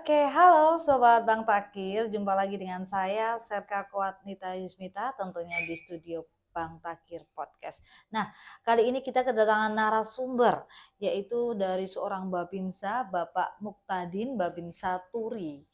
Oke, halo Sobat Bang Takir, jumpa lagi dengan saya Serka Kuatnita Yusmita tentunya di studio Bang Takir Podcast. Nah, kali ini kita kedatangan narasumber yaitu dari seorang Babinsa, Bapak Muktadin Babinsa Turi,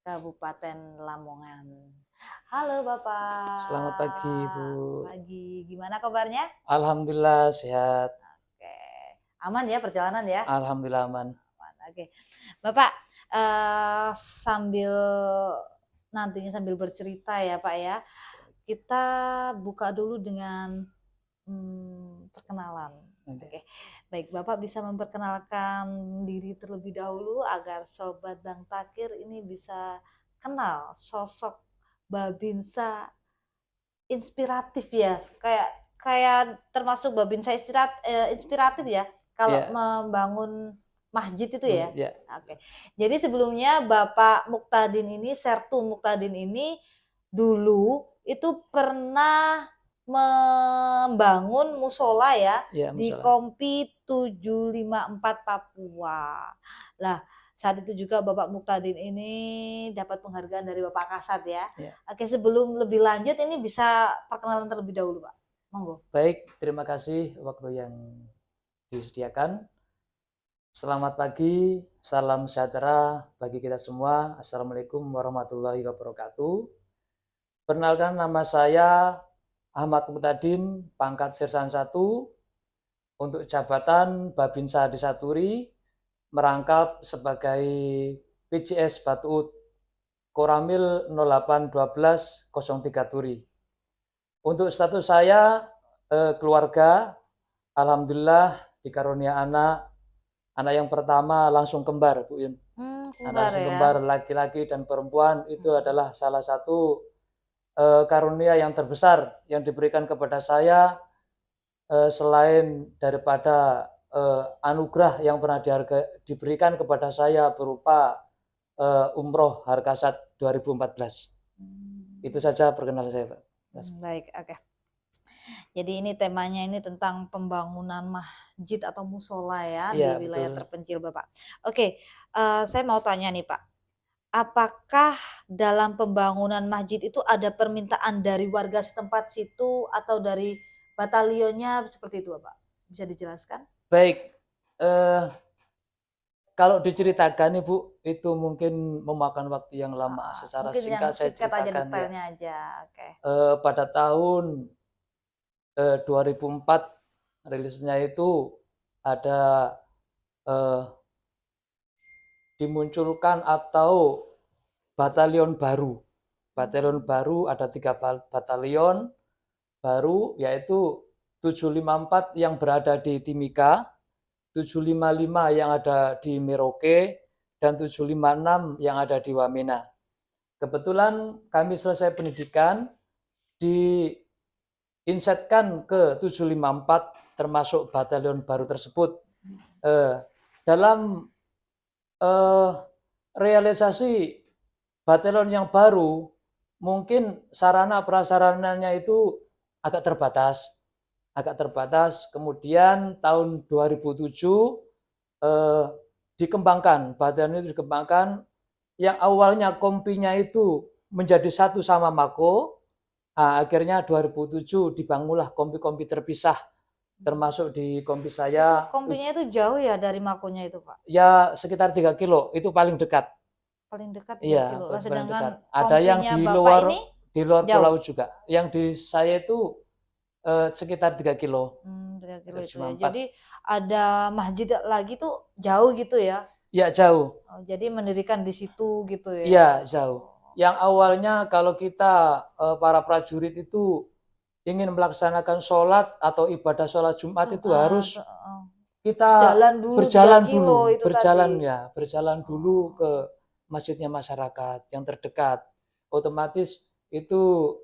Kabupaten Lamongan. Halo Selamat pagi, Bu. Bapak, pagi. Gimana kabarnya? Alhamdulillah sehat. Oke, aman ya perjalanan ya? Alhamdulillah aman. Oke, Bapak, sambil bercerita ya Pak ya, kita buka dulu dengan perkenalan. Oke, baik Bapak bisa memperkenalkan diri terlebih dahulu agar Sobat Bang Takir ini bisa kenal sosok Babinsa inspiratif ya, kayak kayak termasuk Babinsa inspiratif ya, kalau Ya, membangun masjid itu ya? masjid ya. Oke. Jadi sebelumnya Bapak Muktadin ini, Sertu Muktadin ini dulu itu pernah membangun musola ya Ya, di masalah. Kompi 754 Papua. Lah, saat itu juga Bapak Muktadin ini dapat penghargaan dari Bapak Kasat ya. Ya. Oke, sebelum lebih lanjut ini bisa perkenalan terlebih dahulu, Pak. Monggo. Baik, terima kasih waktu yang disediakan. Selamat pagi, salam sejahtera bagi kita semua. Assalamualaikum warahmatullahi wabarakatuh. Perkenalkan, nama saya Ahmad Muktadin, pangkat Sersan 1, untuk jabatan Babinsa Desa Turi, merangkap sebagai PJS Batu Koramil 081203 Turi. Untuk status saya keluarga, alhamdulillah dikarunia anak yang pertama langsung kembar, Bu Yun. Anak langsung kembar laki-laki dan perempuan itu adalah salah satu karunia yang terbesar yang diberikan kepada saya, selain daripada anugerah yang pernah diberikan kepada saya berupa umroh Harkasat 2014. Itu saja perkenalan saya, Pak. Baik, oke. Jadi ini temanya ini tentang pembangunan masjid atau musola ya di Iya, wilayah betul. terpencil Bapak. Oke, saya mau tanya nih Pak, apakah dalam pembangunan masjid itu ada permintaan dari warga setempat situ atau dari batalionnya seperti itu Bapak? Bisa dijelaskan? Baik, kalau diceritakan Ibu itu mungkin memakan waktu yang lama. Secara Mungkin yang singkat saya singkat aja ceritakan ya. detailnya aja. Oke. Pada tahun 2004 rilisnya itu ada dimunculkan atau batalion baru. Batalion baru ada 3 batalion baru, yaitu 754 yang berada di Timika, 755 yang ada di Merauke, dan 756 yang ada di Wamena. Kebetulan kami selesai pendidikan, diinsetkan ke 754 termasuk batalion baru tersebut. Dalam realisasi batalion yang baru, mungkin sarana prasarananya itu agak terbatas. Kemudian tahun 2007 dikembangkan, batalion itu dikembangkan, yang awalnya kompinya itu menjadi satu sama Mako. Akhirnya 2007 dibangunlah kompi-kompi terpisah, termasuk di kompi saya. Kompinya itu jauh ya dari Makonya itu Pak? Ya sekitar 3 kilo, itu paling dekat. Paling dekat 3 Iya, kilo. Nah, paling sedangkan dekat. Ada yang kompinya di Bapak luar ini jauh? pulau juga. Yang di saya itu sekitar 3 kilo. 3 kilo itu ya. 154. Jadi ada masjid lagi tuh jauh gitu ya? Ya jauh. Jadi mendirikan di situ gitu ya? Iya jauh. Yang awalnya kalau kita para prajurit itu ingin melaksanakan sholat atau ibadah sholat Jumat itu harus kita berjalan dulu, berjalan dulu ke masjidnya masyarakat yang terdekat. Otomatis itu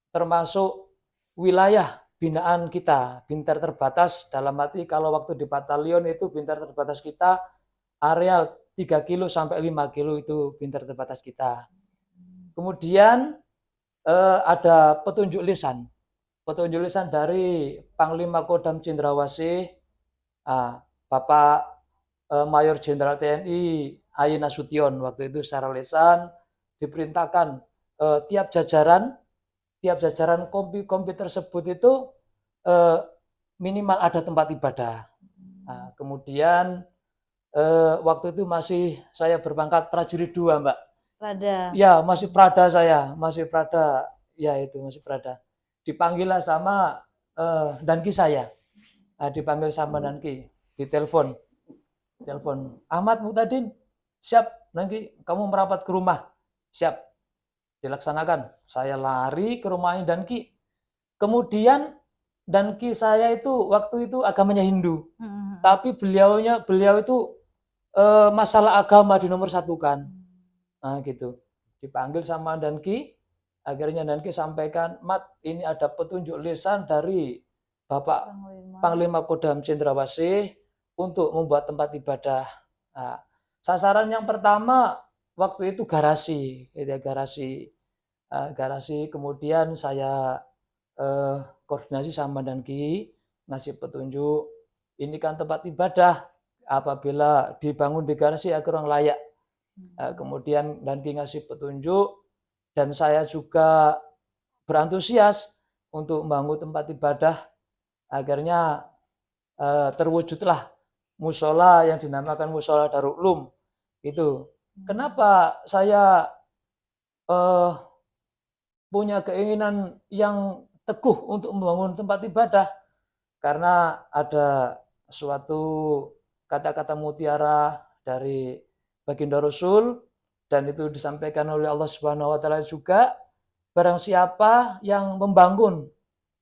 termasuk wilayah binaan kita, bintar terbatas, dalam arti kalau waktu di batalion itu bintar terbatas kita areal 3 kilo sampai 5 kilo itu bintar terbatas kita. Kemudian ada petunjuk lisan dari Panglima Kodam Cendrawasih, Bapak Mayor Jenderal TNI Aye Nasution waktu itu secara lisan diperintahkan tiap jajaran kompi tersebut itu minimal ada tempat ibadah. Nah, kemudian waktu itu masih saya berpangkat prajurit 2, Mbak. Prada. Ya, masih Prada saya, masih Prada. Ya itu masih Prada. Dipanggil lah sama danki saya. Dipanggil sama danki, ditelepon. Ahmad Muhtadin, siap, nanti kamu merapat ke rumah. Siap, dilaksanakan. Saya lari ke rumahnya danki. Kemudian danki saya itu waktu itu agamanya Hindu. Tapi beliau itu masalah agama di nomor satu kan. Nah gitu. Dipanggil sama danki, akhirnya danki sampaikan, Mat, ini ada petunjuk lisan dari Bapak Panglima Kodam Cendrawasih untuk membuat tempat ibadah. Nah, sasaran yang pertama waktu itu garasi, garasi. Kemudian saya koordinasi sama danki, ngasih petunjuk, ini kan tempat ibadah, apabila dibangun di garasi agar orang layak. Kemudian danki ngasih petunjuk, dan saya juga berantusias untuk membangun tempat ibadah. Akhirnya terwujudlah musola yang dinamakan Musola Darul Ulum. Itu kenapa saya punya keinginan yang teguh untuk membangun tempat ibadah, karena ada suatu kata-kata mutiara dari baginda Rasul, dan itu disampaikan oleh Allah Subhanahu wa taala juga, barang siapa yang membangun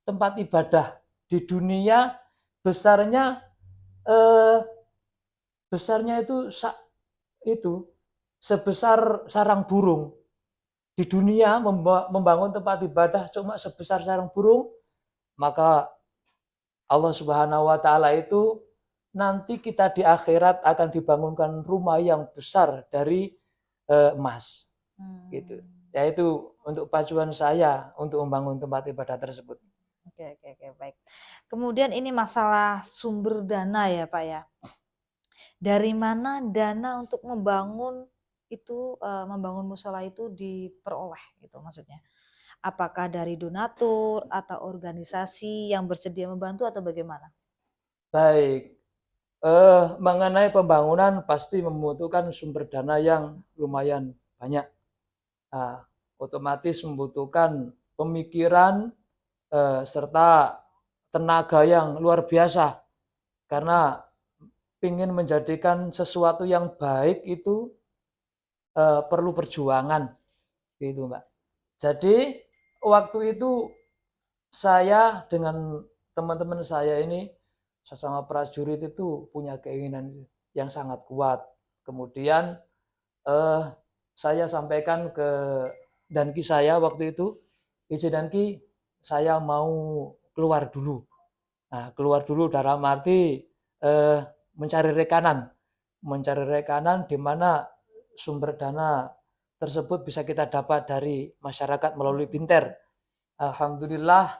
tempat ibadah di dunia besarnya itu sebesar sarang burung. Di dunia membangun tempat ibadah cuma sebesar sarang burung, maka Allah Subhanahu wa taala itu nanti kita di akhirat akan dibangunkan rumah yang besar dari emas. Gitu. Yaitu untuk pacuan saya untuk membangun tempat ibadah tersebut. Oke, baik. Kemudian ini masalah sumber dana ya, Pak ya. Dari mana dana untuk membangun musola itu diperoleh gitu maksudnya? Apakah dari donatur atau organisasi yang bersedia membantu atau bagaimana? Baik, mengenai pembangunan pasti membutuhkan sumber dana yang lumayan banyak. Otomatis membutuhkan pemikiran serta tenaga yang luar biasa, karena ingin menjadikan sesuatu yang baik itu perlu perjuangan, gitu Mbak. Jadi waktu itu saya dengan teman-teman saya ini sesama prajurit itu punya keinginan yang sangat kuat. Kemudian saya sampaikan ke danki saya waktu itu, izin danki, saya mau keluar dulu. Nah, keluar dulu dalam arti mencari rekanan di mana sumber dana tersebut bisa kita dapat dari masyarakat melalui Binter. Alhamdulillah,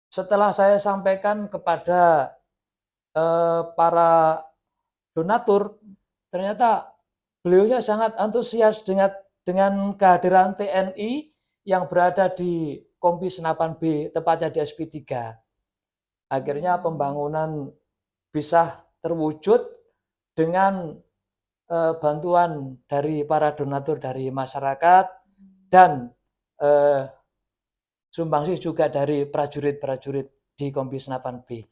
setelah saya sampaikan kepada para donatur, ternyata beliaunya sangat antusias dengan kehadiran TNI yang berada di Kompi Senapan B, tepatnya di SP3. Akhirnya pembangunan bisa terwujud dengan bantuan dari para donatur dari masyarakat dan sumbangsi juga dari prajurit-prajurit di Kompi Senapan B.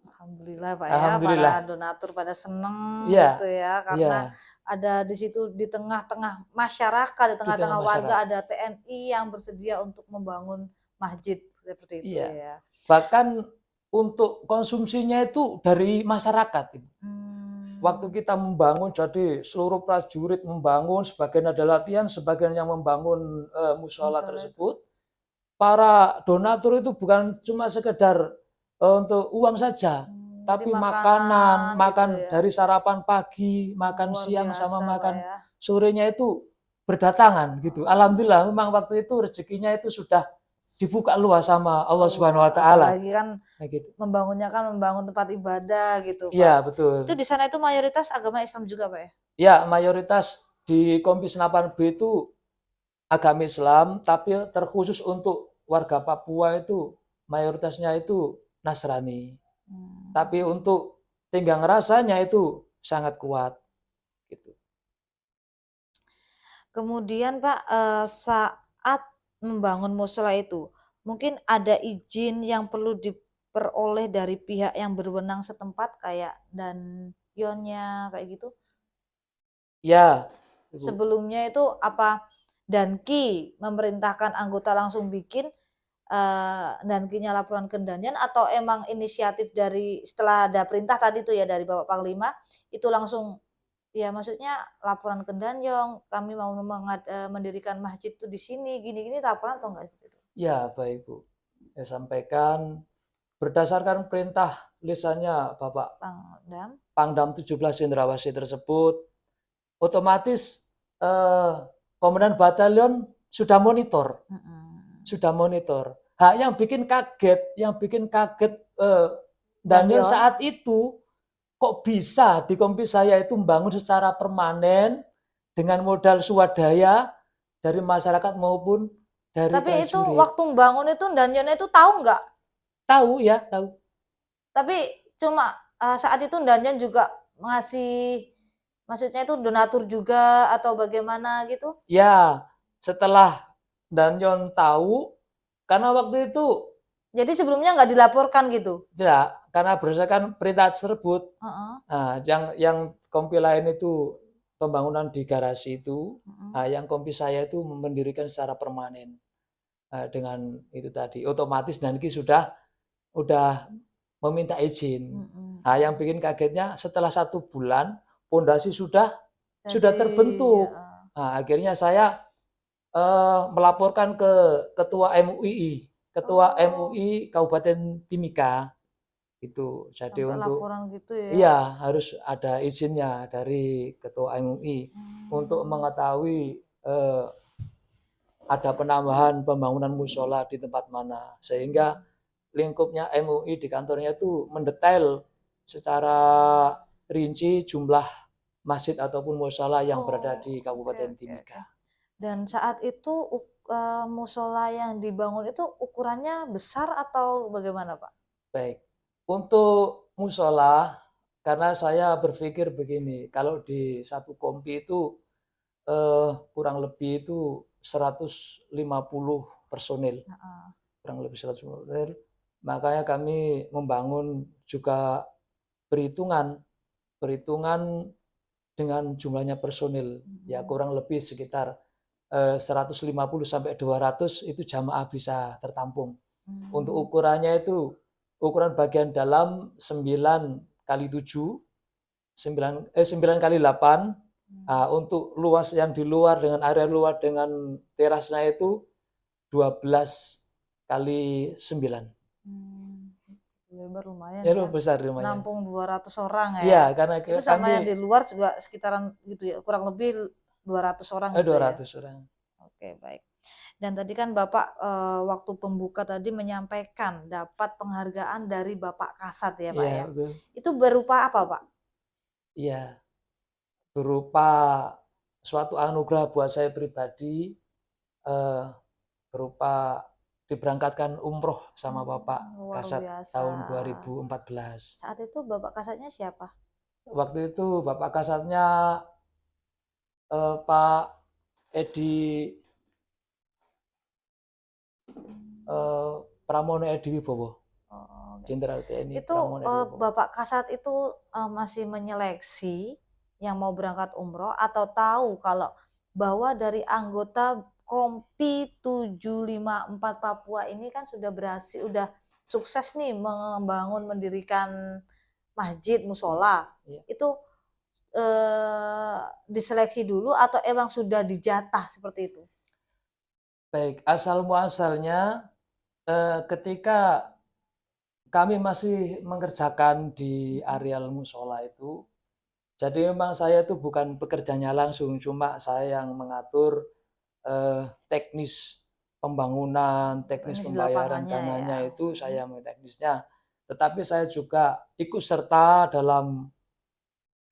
Alhamdulillah Pak Alhamdulillah. Ya, para donatur pada seneng Ya, gitu ya, karena ada di situ di tengah-tengah masyarakat, di tengah-tengah warga ada TNI yang bersedia untuk membangun masjid seperti itu ya. Bahkan untuk konsumsinya itu dari masyarakat. Waktu kita membangun, jadi seluruh prajurit membangun, sebagian ada latihan, sebagian yang membangun musola tersebut. Para donatur itu bukan cuma sekedar untuk uang saja, tapi makanan gitu ya. Dari sarapan pagi, makan siang sama makan sorenya itu berdatangan gitu. Alhamdulillah memang waktu itu rezekinya itu sudah dibuka luas sama Allah Subhanahu wa Allah, taala. apalagi kan Kayak gitu. membangunnya kan membangun tempat ibadah gitu, Iya, Pak. betul. Itu di sana itu mayoritas agama Islam juga, Pak ya? Ya, mayoritas di Kompi 8B itu agama Islam, tapi terkhusus untuk warga Papua itu mayoritasnya itu Nasrani. Tapi untuk Tenggang Rasanya itu sangat kuat gitu. Kemudian Pak, saat membangun musola itu, mungkin ada izin yang perlu diperoleh dari pihak yang berwenang setempat kayak Danionnya kayak gitu? Ya, Ibu. Sebelumnya itu apa Danki memerintahkan anggota langsung bikin, Dankinya laporan ke Danyan atau emang inisiatif dari setelah ada perintah tadi tuh ya dari Bapak Panglima, itu langsung ya maksudnya laporan ke Danjong, kami mau mendirikan masjid tuh di sini, gini-gini laporan atau enggak gitu? Ya, baik Bu. Saya sampaikan berdasarkan perintah lisannya Bapak Pangdam. Pangdam 17 Cendrawasih tersebut, otomatis Komandan Batalion sudah monitor. Sudah monitor. Yang bikin kaget Danyon saat itu kok bisa di Kompi saya itu membangun secara permanen dengan modal swadaya dari masyarakat maupun dari Tapi prajurit. itu waktu membangun itu Danyon itu tahu nggak? Tahu ya, tahu. Tapi cuma saat itu Danyon juga ngasih, maksudnya itu donatur juga atau bagaimana gitu? Ya, setelah Danyon tahu, karena waktu itu jadi sebelumnya nggak dilaporkan gitu? tidak, karena berdasarkan perintah tersebut. Nah, yang kompi lain itu pembangunan di garasi itu, yang kompi saya itu mendirikan secara permanen. Dengan itu tadi, otomatis Danki sudah meminta izin. Yang bikin kagetnya setelah 1 bulan pondasi sudah terbentuk. Akhirnya saya melaporkan ke Ketua MUI Kabupaten Timika itu. Jadi Sampai untuk laporan gitu ya? Iya, harus ada izinnya dari Ketua MUI untuk mengetahui ada penambahan pembangunan musola di tempat mana, sehingga lingkupnya MUI di kantornya itu mendetail secara rinci jumlah masjid ataupun musola yang berada di Kabupaten Timika. Dan saat itu musola yang dibangun itu ukurannya besar atau bagaimana Pak? Baik, untuk musola, karena saya berpikir begini, kalau di satu kompi itu kurang lebih itu 150 personil. Kurang lebih 150 personil. Makanya kami membangun juga perhitungan dengan jumlahnya personil. Ya kurang lebih sekitar 150 sampai 200 itu jamaah bisa tertampung. Untuk ukurannya itu ukuran bagian dalam 9 kali 7, 9 kali 8. Untuk luas yang di luar dengan area luar dengan terasnya itu 12 kali 9. Lebar lumayan Ya, ya. besar lumayan. Nampung 200 orang ya. Iya, karena itu sama yang di luar juga sekitaran gitu ya, kurang lebih 200 orang gitu 200 ya. orang. Oke, baik. Dan tadi kan Bapak waktu pembuka tadi menyampaikan dapat penghargaan dari Bapak Kasat ya Pak ya. Betul. Itu berupa apa Pak? Iya, berupa suatu anugerah buat saya pribadi, berupa diberangkatkan umroh sama Bapak Kasat tahun 2014. Saat itu Bapak Kasatnya siapa? Waktu itu Bapak Kasatnya Pak Edi Pramono Edi Wibowo. Jenderal TNI itu Bapak Kasat itu masih menyeleksi yang mau berangkat umroh atau tahu kalau bahwa dari anggota Kompi 754 Papua ini kan sudah berhasil, udah sukses nih mendirikan masjid musola. Itu diseleksi dulu atau emang sudah dijatah seperti itu? Baik, asal muasalnya ketika kami masih mengerjakan di areal musola itu, jadi memang saya itu bukan pekerjanya langsung, cuma saya yang mengatur teknis pembangunan, teknis Teknis di pembayaran lapangannya dananya ya. itu saya yang teknisnya. Tetapi saya juga ikut serta dalam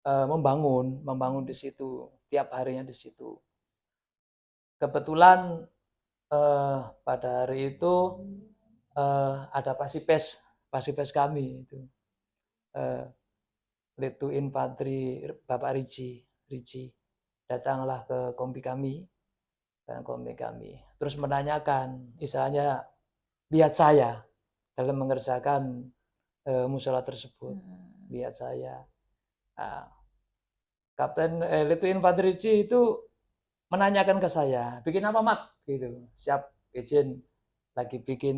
membangun di situ, tiap harinya di situ. Kebetulan pada hari itu ada pasipes kami itu. Letu Infantri Bapak Riji datanglah ke kompi kami, terus menanyakan, istilahnya lihat saya dalam mengerjakan musola tersebut, lihat saya. Nah, Kapten Letu Infantri Riji itu menanyakan ke saya, bikin apa Mat? Gitu, siap izin, lagi bikin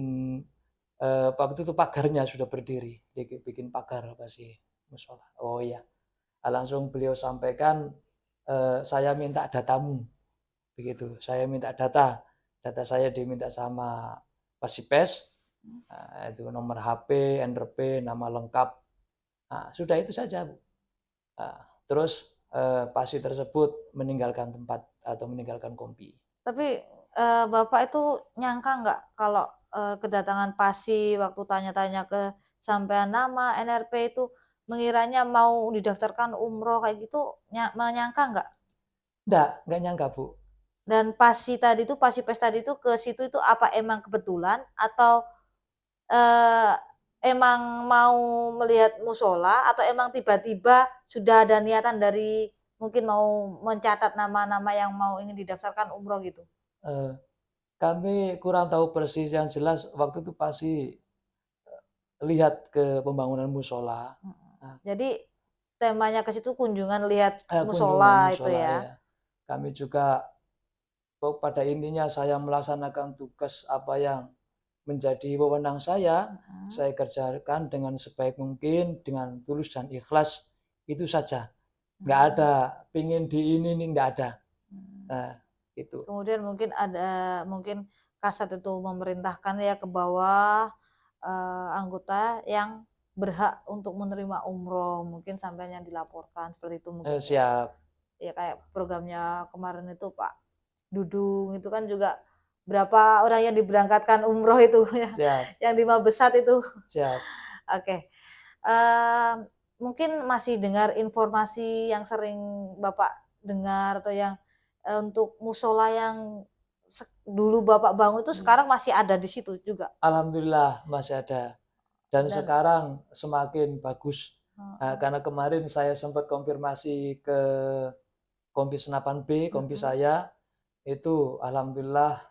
waktu itu pagarnya sudah berdiri, bikin pagar apa sih musola. Oh iya, langsung beliau sampaikan, saya minta datamu, begitu. Saya minta data saya diminta sama Pasipes, itu nomor HP, NRP, nama lengkap. Nah, sudah itu saja, Bu. Nah, terus pasi tersebut meninggalkan tempat atau meninggalkan kompi. Tapi Bapak itu nyangka nggak kalau kedatangan pasi waktu tanya-tanya ke sampean nama NRP itu mengiranya mau didaftarkan umroh kayak gitu, menyangka nggak? Nggak nyangka, Bu. Dan pasi pes tadi itu ke situ itu apa emang kebetulan atau eh, emang mau melihat musola atau emang tiba-tiba sudah ada niatan dari mungkin mau mencatat nama-nama yang mau ingin didaftarkan umroh gitu? Kami kurang tahu persis, yang jelas waktu itu pasti lihat ke pembangunan musola. Nah, Jadi temanya ke situ kunjungan lihat kunjungan musola itu musola ya. ya. Kami juga pada intinya saya melaksanakan tugas apa yang menjadi wewenang saya kerjakan dengan sebaik mungkin, dengan tulus dan ikhlas, itu saja. Nggak ada pingin di ini nggak ada. Nah, itu. Kemudian mungkin Kasat itu memerintahkan ya ke bawah anggota yang berhak untuk menerima umroh, mungkin sampai yang dilaporkan seperti itu mungkin ya. Siap. Ya kayak programnya kemarin itu Pak Dudung itu kan juga berapa orang yang diberangkatkan umroh itu ya. Siap. Yang di Mabesat itu. Siap. Oke. Mungkin masih dengar informasi yang sering Bapak dengar atau yang untuk musola yang dulu Bapak bangun itu sekarang masih ada di situ juga? Alhamdulillah masih ada. Dan sekarang semakin bagus. Nah, karena kemarin saya sempat konfirmasi ke Kompi Senapan B, kompi saya, itu alhamdulillah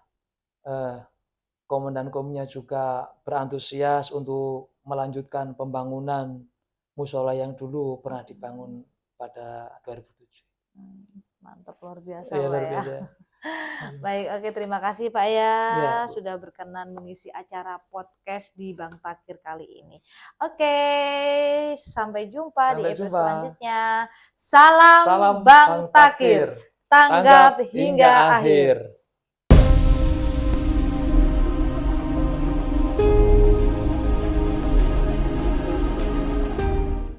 komandan komnya juga berantusias untuk melanjutkan pembangunan musola yang dulu pernah dibangun pada 2007. Mantap, luar biasa Ya, Pak luar ya. biasa. Baik, oke, terima kasih Pak ya, Ya, sudah berkenan mengisi acara podcast di Bang Takir kali ini. Oke, sampai jumpa di episode selanjutnya. Salam Salam Bang Takir, tanggap hingga akhir.